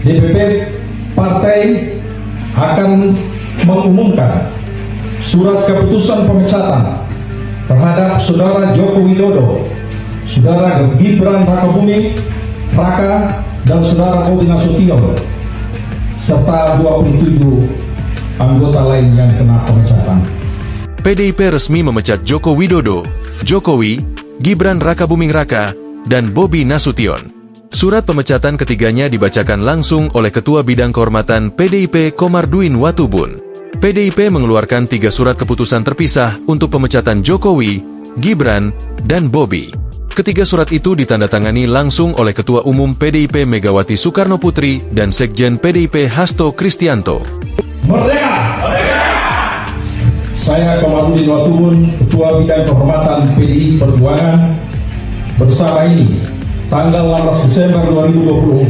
DPP partai akan mengumumkan surat keputusan pemecatan terhadap Saudara Joko Widodo, Saudara Gibran Rakabuming Raka, dan Saudara Bobi Nasution, serta 27 anggota lain yang kena pemecatan. PDIP resmi memecat Joko Widodo, Jokowi, Gibran Rakabuming Raka, dan Bobi Nasution. Surat pemecatan ketiganya dibacakan langsung oleh Ketua Bidang Kehormatan PDIP Komarudin Watubun. PDIP mengeluarkan 3 surat keputusan terpisah untuk pemecatan Jokowi, Gibran, dan Bobi. Ketiga surat itu ditandatangani langsung oleh Ketua Umum PDIP Megawati Soekarnoputri dan Sekjen PDIP Hasto Kristianto. Merdeka! Saya Komarudin Watubun, Ketua Bidang Kehormatan PDI Perjuangan, bersama ini tanggal 18 Desember 2024